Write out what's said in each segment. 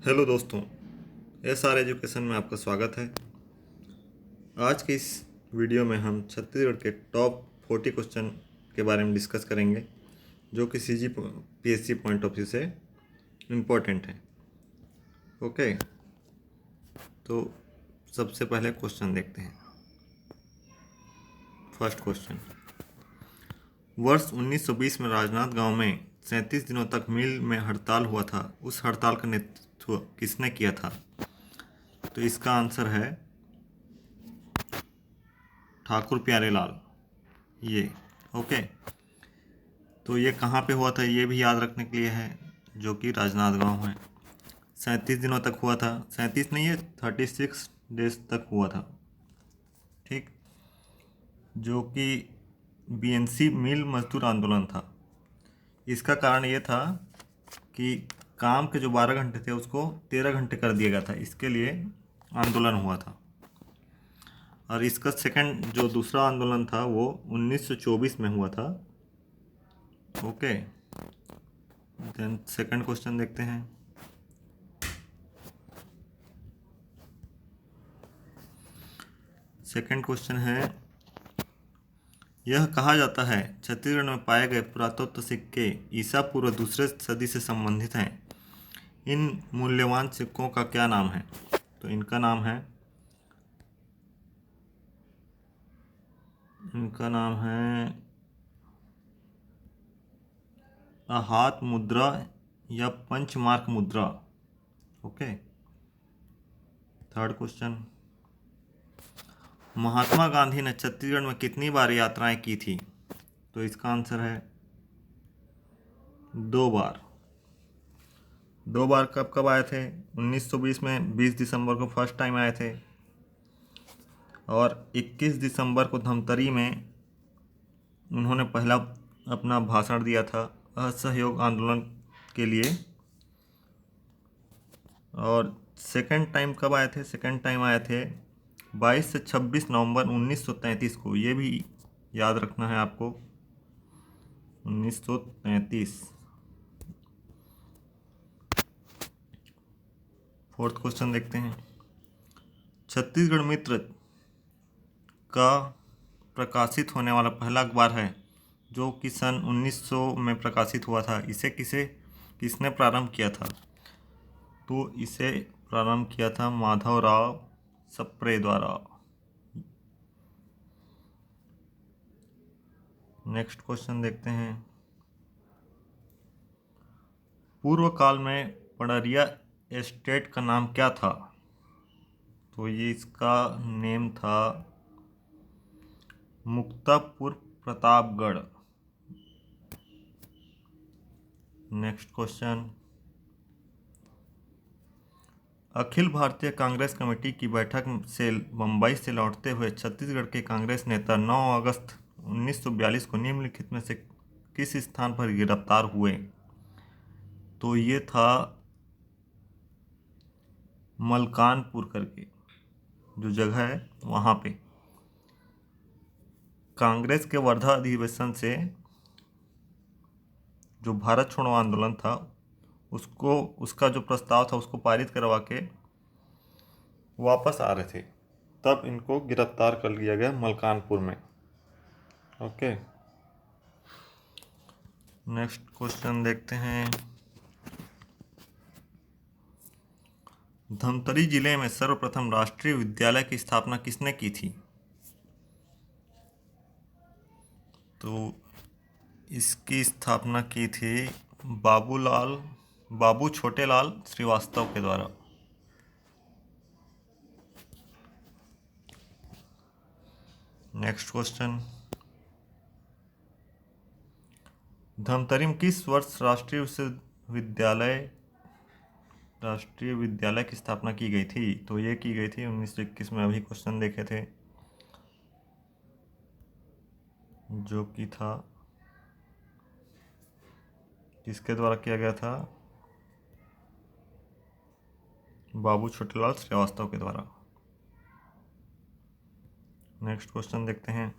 Hello दोस्तों, SR education में आपका स्वागत है। आज के इस वीडियो में हम छत्तीसगढ़ के टॉप 40 क्वेश्चन के बारे में डिस्कस करेंगे जो कि CG PSC point of view से इम्पोर्टेंट है। ओके, तो सबसे पहले क्वेश्चन देखते हैं। फर्स्ट क्वेश्चन, वर्ष 1920 में राजनांदगांव में 37 दिनों तक मिल में हड़ताल हुआ था। उस हड़ताल का नेतृत्व किसने किया था? तो इसका आंसर है ठाकुर प्यारेलाल। ये ओके, तो ये कहाँ पे हुआ था ये भी याद रखने के लिए है, जो कि राजनांदगांव है। 37 दिनों तक हुआ था, 37 नहीं है 36 डेज तक हुआ था। ठीक, जो कि बीएनसी मिल मजदूर आंदोलन था। इसका कारण ये था कि काम के जो 12 घंटे थे उसको 13 घंटे कर दिया गया था, इसके लिए आंदोलन हुआ था। और इसका सेकंड जो दूसरा आंदोलन था वो 1924 में हुआ था। ओके, देन सेकंड क्वेश्चन देखते हैं। सेकंड क्वेश्चन है, यह कहा जाता है छत्तीसगढ़ में पाए गए पुरातत्व सिक्के ईसा पूर्व दूसरे सदी से संबंधित हैं। इन मूल्यवान सिक्कों का क्या नाम है? तो इनका नाम है अहात मुद्रा या पंचमार्क मुद्रा। Okay, third question, Mahatma Gandhi ने छत्तीसगढ़ में कितनी बार यात्राएं की थी? तो इसका आंसर है 2 बार। 2 बार कब कब आए थे? 1920 में 20 दिसंबर को फर्स्ट टाइम आए थे, और 21 दिसंबर को धमतरी में उन्होंने पहला अपना भाषण दिया था असहयोग आंदोलन के लिए। और सेकंड टाइम कब आए थे? सेकंड टाइम आए थे 22 से 26 नवंबर 1933 को। ये भी याद रखना है आपको, 1933। फोर्थ क्वेश्चन देखते हैं। छत्तीसगढ़ मित्र का प्रकाशित होने वाला पहला अखबार है जो कि सन 1900 में प्रकाशित हुआ था। इसे किसने प्रारंभ किया था? तो इसे प्रारंभ किया था माधवराव सप्रे द्वारा। नेक्स्ट क्वेश्चन देखते हैं। पूर्व काल में पडरिया एस्टेट का नाम क्या था? तो ये इसका नेम था Muktapur Pratapgarh. Next question, Akhil Bharatiya Congress committee की बैठक से बम्बई से लौटते हुए छत्तीसगढ़ के कांग्रेस नेता 9 अगस्त 1942 को निम्नलिखित में से किस स्थान पर गिरफ्तार हुए? तो ये था मलकानपुर करके जो जगह है वहाँ पे। कांग्रेस के वर्धा अधिवेशन से जो भारत छोड़ो आंदोलन था उसका जो प्रस्ताव था उसको पारित करवा के वापस आ रहे थे, तब इनको गिरफ्तार कर लिया गया मलकानपुर में। ओके, नेक्स्ट क्वेश्चन देखते हैं। धमतरी जिले में सर्वप्रथम राष्ट्रीय विद्यालय की स्थापना किसने की थी? तो इसकी स्थापना की थी बाबू छोटेलाल श्रीवास्तव के द्वारा। नेक्स्ट क्वेश्चन, धमतरी में किस वर्ष राष्ट्रीय विद्यालय की स्थापना की गई थी? तो ये की गई थी 1921 में। अभी क्वेश्चन देखे थे, जो कि था किसके द्वारा किया गया था? बाबू छोटेलाल श्रीवास्तव के द्वारा। नेक्स्ट क्वेश्चन देखते हैं।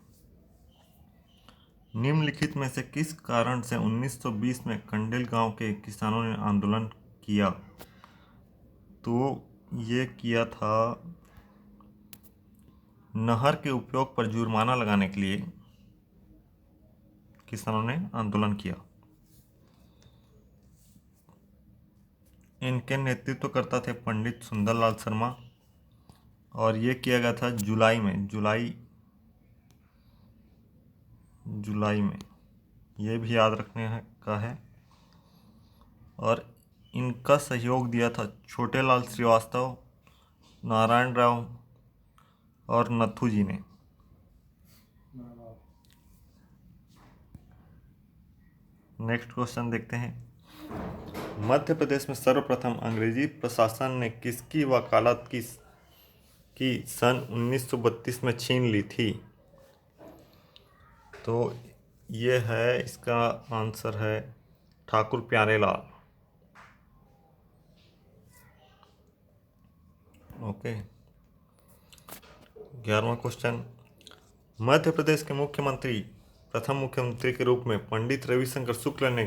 निम्नलिखित में से किस कारण से 1920 में कंडेल गांव के किसानों ने आंदोलन किया? तो ये किया था नहर के उपयोग पर जुर्माना लगाने के लिए किसानों ने आंदोलन किया। इनके नेतृत्व करता थे पंडित सुंदरलाल शर्मा और ये किया गया था जुलाई में। ये भी याद रखने का है। और इनका सहयोग दिया था छोटेलाल श्रीवास्तव, नारायण राव और नथु जी ने। नेक्स्ट क्वेश्चन देखते हैं। मध्य प्रदेश में सर्वप्रथम अंग्रेजी प्रशासन ने किसकी वकालत की सन 1932 में छीन ली थी? तो ये है, इसका आंसर है ठाकुर प्यारेलाल। ओके। 11वां क्वेश्चन। मध्य प्रदेश के प्रथम मुख्यमंत्री के रूप में पंडित रविशंकर शुक्ल ने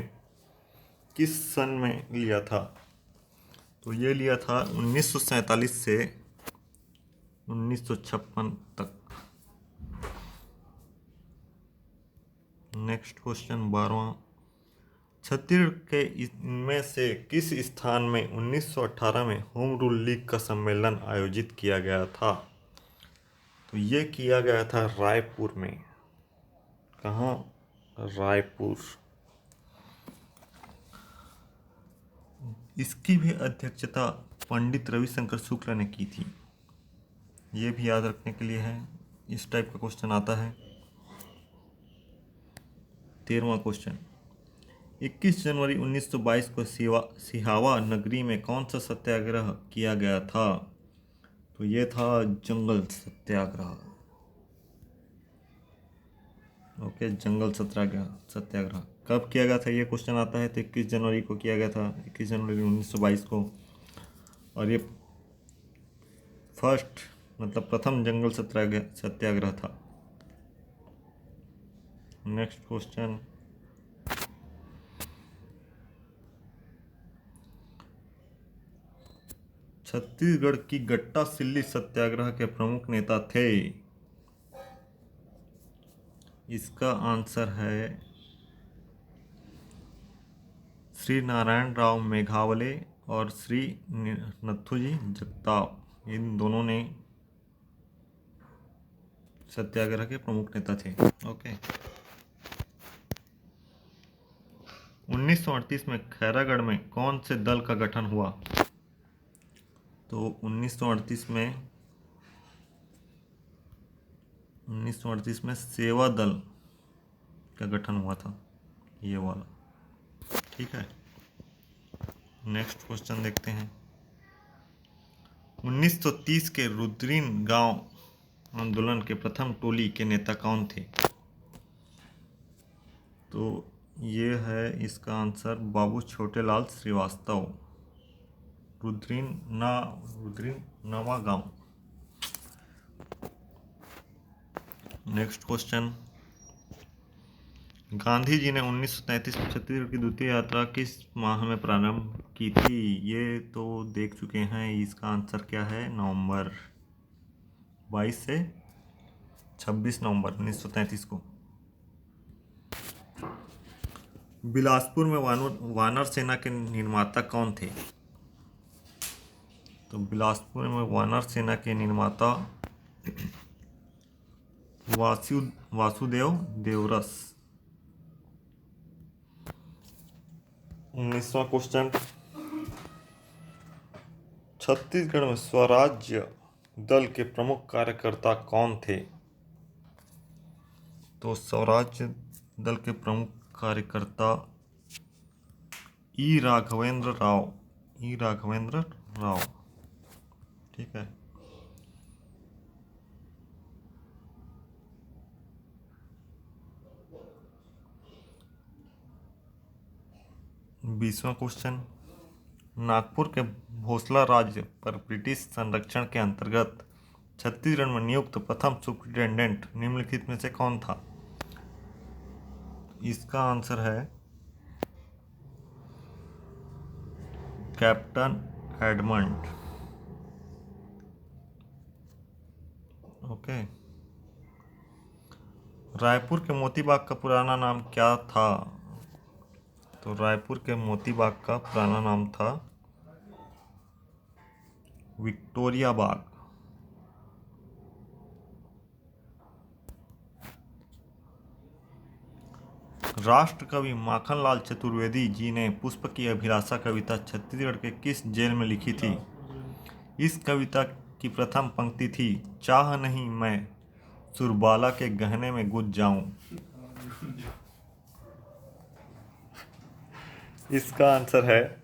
किस सन में लिया था? तो ये लिया था 1947 से 1956 तक। Next question 12वां। छत्तीसगढ़ के इनमें से किस स्थान में 1918 में होम रूल लीग का सम्मेलन आयोजित किया गया था? तो ये किया गया था रायपुर में। कहाँ? रायपुर। इसकी भी अध्यक्षता पंडित रविशंकर शुक्ल ने की थी। ये भी याद रखने के लिए है, इस टाइप का क्वेश्चन आता है। 13वां क्वेश्चन। 21 जनवरी 1922 को सिहावा नगरी में कौन सा सत्याग्रह किया गया था? तो ये था जंगल सत्याग्रह। ओके, जंगल सत्याग्रह कब किया गया था? ये क्वेश्चन आता है। तो 21 जनवरी को किया गया था, 21 जनवरी 1922 को। और ये प्रथम जंगल सत्याग्रह था। Next question. छत्तीसगढ़ की गट्टा सिल्ली सत्याग्रह के प्रमुख नेता थे? इसका आंसर है श्री नारायण राव मेघावले और श्री नथुजी जगताप। इन दोनों ने सत्याग्रह के प्रमुख नेता थे। ओके। 1938 में खैरागढ़ में कौन से दल का गठन हुआ? तो 1938 में सेवा दल का गठन हुआ था, ये वाला। ठीक है। नेक्स्ट क्वेश्चन देखते हैं। 1930 के रुद्रीन गांव आंदोलन के प्रथम टोली के नेता कौन थे? तो ये है, इसका आंसर बाबू छोटेलाल श्रीवास्तव। रुद्रीन नवा गांव। Next question. गांधी जी ने 1933 में छत्तीसगढ़ की द्वितीय यात्रा किस माह में प्रारंभ की थी? ये तो देख चुके हैं। इसका आंसर क्या है? नवंबर 22 से 26 नवंबर 1933 को। बिलासपुर में वानर सेना के निर्माता कौन थे? तो बिलासपुर में वानर सेना के निर्माता वासुदेव देवरस। 19वां क्वेश्चन। छत्तीसगढ़ में स्वराज्य दल के प्रमुख कार्यकर्ता कौन थे? तो स्वराज्य दल के प्रमुख कार्यकर्ता ई राघवेंद्र राव। ठीक है। 20वां क्वेश्चन। नागपुर के भोसला राज्य पर ब्रिटिश संरक्षण के अंतर्गत छत्तीसगढ़ में नियुक्त प्रथम सुप्रिंटेंडेंट निम्नलिखित में से कौन था? इसका आंसर है कैप्टन एडमंड। ओके। रायपुर के मोती बाग का पुराना नाम क्या था? तो रायपुर के मोती बाग का पुराना नाम था विक्टोरिया बाग। राष्ट्रकवि माखनलाल चतुर्वेदी जी ने पुष्प की अभिलाषा कविता छत्तीसगढ़ के किस जेल में लिखी थी? इस कविता की प्रथम पंक्ति थी, चाह नहीं मैं सुरबाला के गहने में गुज जाऊं। इसका आंसर है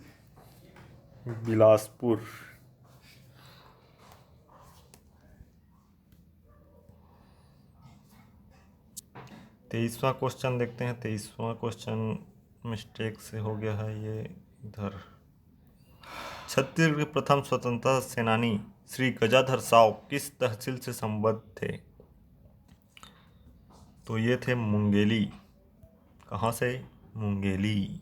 बिलासपुर। तेईसवां क्वेश्चन देखते हैं। तेईसवां क्वेश्चन मिस्टेक से हो गया है ये इधर। छत्तीसगढ़ के प्रथम स्वतंत्रता सेनानी श्री गजाधर साव किस तहसील से संबद्ध थे? तो ये थे मुंगेली। कहाँ से? मुंगेली।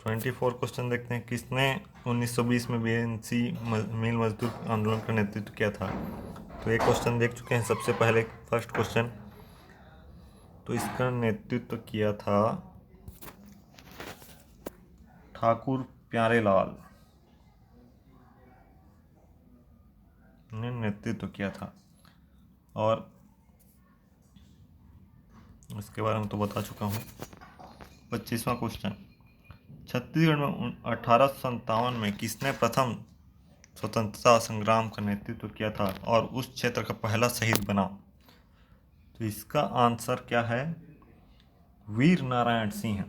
24 क्वेश्चन देखते हैं। किसने 1920 में बीएनसी मिल मजदूर आंदोलन का नेतृत्व किया था? तो ये क्वेश्चन देख चुके हैं सबसे पहले, फर्स्ट क्वेश्चन। तो इसका नेतृत्व किया था ठाकुर प्यारेलाल ने नेतृत्व किया था। और इसके बारे में तो बता चुका हूँ। 25वां क्वेश्चन, छत्तीसगढ़ में 1857 में किसने प्रथम स्वतंत्रता संग्राम का नेतृत्व किया था और उस क्षेत्र का पहला शहीद बना? तो इसका आंसर क्या है? वीर नारायण सिंह।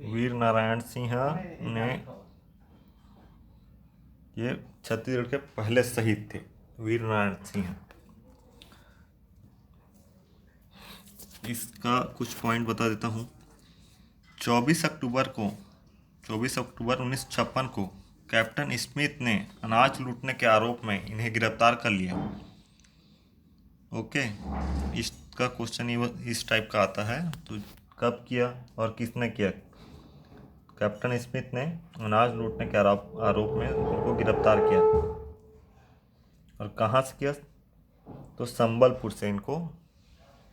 वीर नारायण सिंह ने ये छत्तीसगढ़ के पहले शहीद थे, वीर नारायण सिंह। इसका कुछ पॉइंट बता देता हूँ। 24 अक्टूबर 1956 को कैप्टन स्मिथ ने अनाज लूटने के आरोप में इन्हें गिरफ्तार कर लिया। ओके, इसका क्वेश्चन इस टाइप का आता है। तो कब किया और किसने किया? कैप्टन स्मिथ ने अनाज लूटने के आरोप में उनको गिरफ्तार किया। और कहाँ से किया? तो संबलपुर से इनको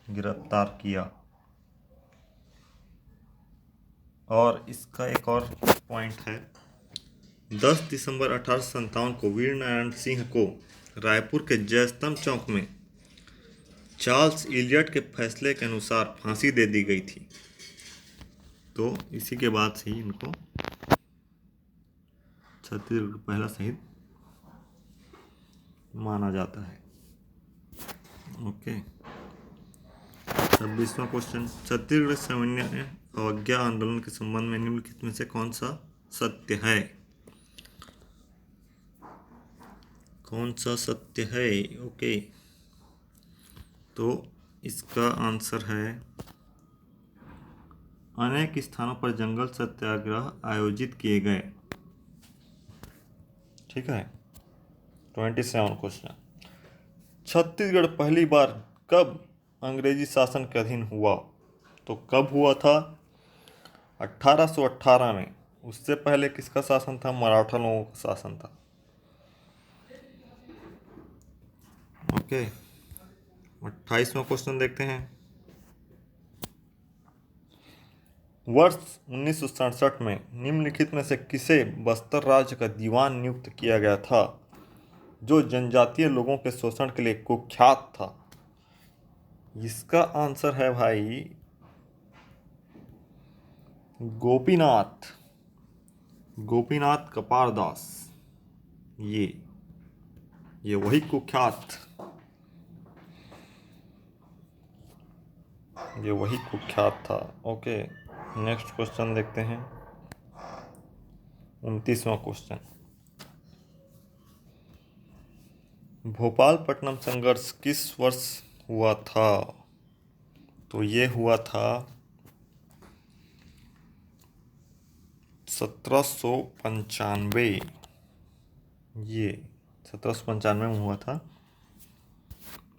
गिरफ्तार किया। और इसका एक और पॉइंट है, 10 दिसंबर 1857 को वीर नारायण सिंह को रायपुर के जयस्तंभ चौक में चार्ल्स इलियट के फैसले के अनुसार फांसी दे दी गई थी। तो इसी के बाद से ही इनको छत्तीसगढ़ का पहला शहीद माना जाता है। ओके। 26वां क्वेश्चन, छत्तीसगढ़ सैन्य अवज्ञा आंदोलन के संबंध में निम्नलिखित में से कौन सा सत्य है? कौन सा सत्य है? ओके, तो इसका आंसर है अनेक स्थानों पर जंगल सत्याग्रह आयोजित किए गए। ठीक है। 27वां क्वेश्चन, छत्तीसगढ़ पहली बार कब अंग्रेजी शासन के अधीन हुआ? तो कब हुआ था? 1818 में। उससे पहले किसका शासन था? मराठा लोगों का शासन था। ओके। 28वां क्वेश्चन देखते हैं। वर्ष 1967 में निम्नलिखित में से किसे बस्तर राज्य का दीवान नियुक्त किया गया था जो जनजातीय लोगों के शोषण के लिए कुख्यात था? इसका आंसर है भाई गोपीनाथ कपारदास। ये वही कुख्यात था। ओके, नेक्स्ट क्वेश्चन देखते हैं। 29वां क्वेश्चन, भोपालपट्टनम संघर्ष किस वर्ष हुआ था? तो ये हुआ था 1795। ये 1795 में हुआ था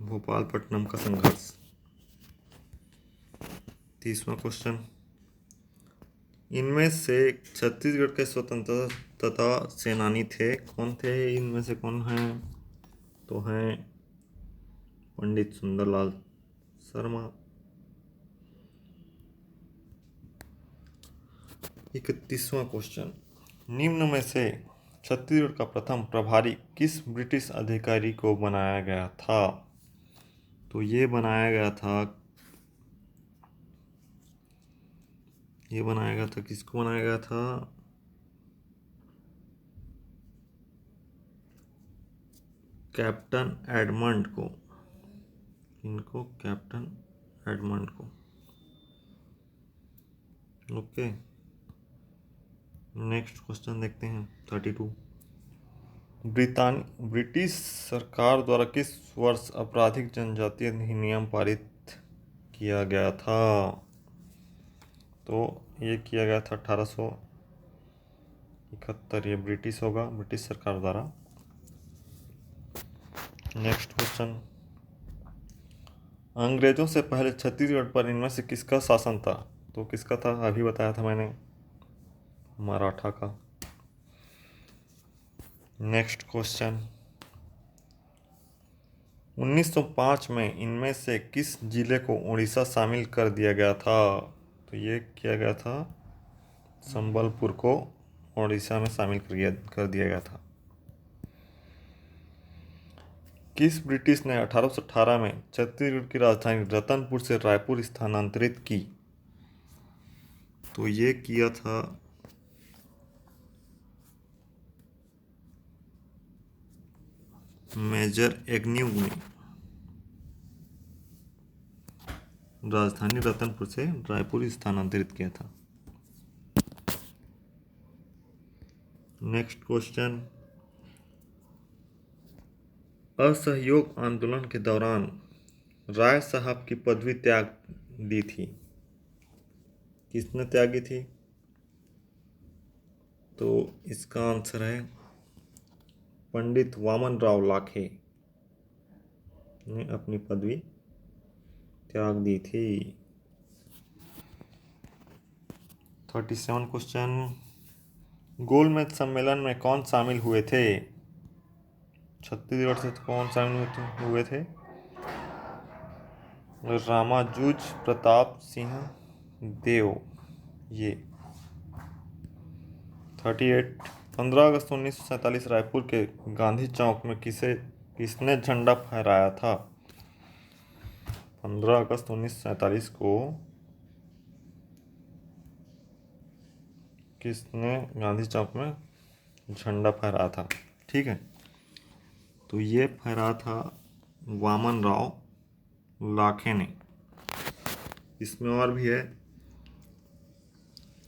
भोपालपट्टनम का संघर्ष। 30वां क्वेश्चन, इनमें से छत्तीसगढ़ के स्वतंत्रता सेनानी थे, कौन थे इनमें से, कौन हैं? तो हैं पंडित सुंदरलाल शर्मा। 31वां क्वेश्चन, निम्न में से छत्तीसगढ़ का प्रथम प्रभारी किस ब्रिटिश अधिकारी को बनाया गया था? तो ये बनाया गया था किसको बनाया गया था? कैप्टन एडमंड को। इनको कैप्टन एडमंड को। ओके, नेक्स्ट क्वेश्चन देखते हैं 32। ब्रिटिश सरकार द्वारा किस वर्ष आपराधिक जनजातीय अधिनियम पारित किया गया था? तो ये किया गया था 1871। ये ब्रिटिश होगा, ब्रिटिश सरकार द्वारा। नेक्स्ट क्वेश्चन, अंग्रेजों से पहले छत्तीसगढ़ पर इनमें से किसका शासन था? तो किसका था? अभी बताया था मैंने, मराठा का। नेक्स्ट क्वेश्चन, 1905 में इनमें से किस जिले को उड़ीसा शामिल कर दिया गया था? तो ये किया गया था, संबलपुर को उड़ीसा में शामिल कर दिया गया था। किस ब्रिटिश ने 1818 में छत्तीसगढ़ की राजधानी रतनपुर से रायपुर स्थानांतरित की? तो ये किया था मेजर एग्न्यू ने। राजधानी रतनपुर से रायपुर स्थानांतरित किया था। नेक्स्ट क्वेश्चन, असहयोग आंदोलन के दौरान राय साहब की पदवी त्याग दी थी, किसने त्यागी थी? तो इसका आंसर है पंडित वामन राव लाखे ने अपनी पदवी त्याग दी थी। 37 क्वेश्चन, गोलमेज सम्मेलन में कौन शामिल हुए थे? छत्तीसगढ़ से कौन शामिल हुए थे? रामानुज प्रताप सिंह देव। ये 38, 15 अगस्त 1947 रायपुर के गांधी चौक में किसने झंडा फहराया था? 15 अगस्त 1947 को किसने गांधी चौक में झंडा फहराया था? ठीक है, तो ये फहराया था वामन राव लाखे ने। इसमें और भी है,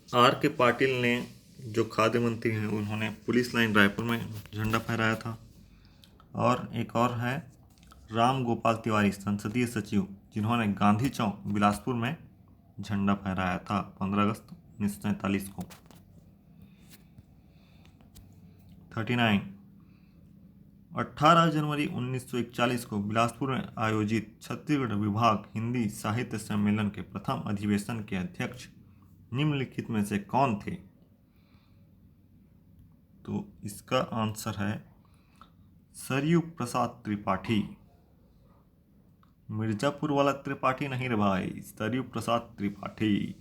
आर के पाटिल ने, जो खाद्य मंत्री हैं, उन्होंने पुलिस लाइन रायपुर में झंडा फहराया था। और एक और है राम गोपाल तिवारी, संसदीय सचिव, जिन्होंने गांधी चौक बिलासपुर में झंडा फहराया था 15 अगस्त 1947 को। 39, 18 जनवरी 1941 को बिलासपुर में आयोजित छत्तीसगढ़ विभाग हिंदी साहित्य सम्मेलन के प्रथम अधिवेशन के अध्यक्ष निम्नलिखित में से कौन थे? तो इसका आंसर है सरयू प्रसाद त्रिपाठी। मिर्जापुर वाला त्रिपाठी नहीं रे भाई, सरयू प्रसाद त्रिपाठी।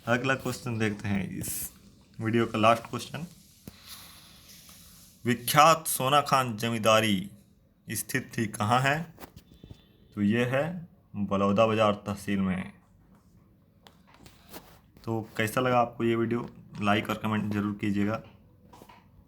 अगला क्वेश्चन देखते हैं, इस वीडियो का लास्ट क्वेश्चन, विख्यात सोना खान जमींदारी स्थित थी कहाँ है? तो ये है बलौदा बाजार तहसील में। तो कैसा लगा आपको ये वीडियो? लाइक और कमेंट जरूर कीजिएगा।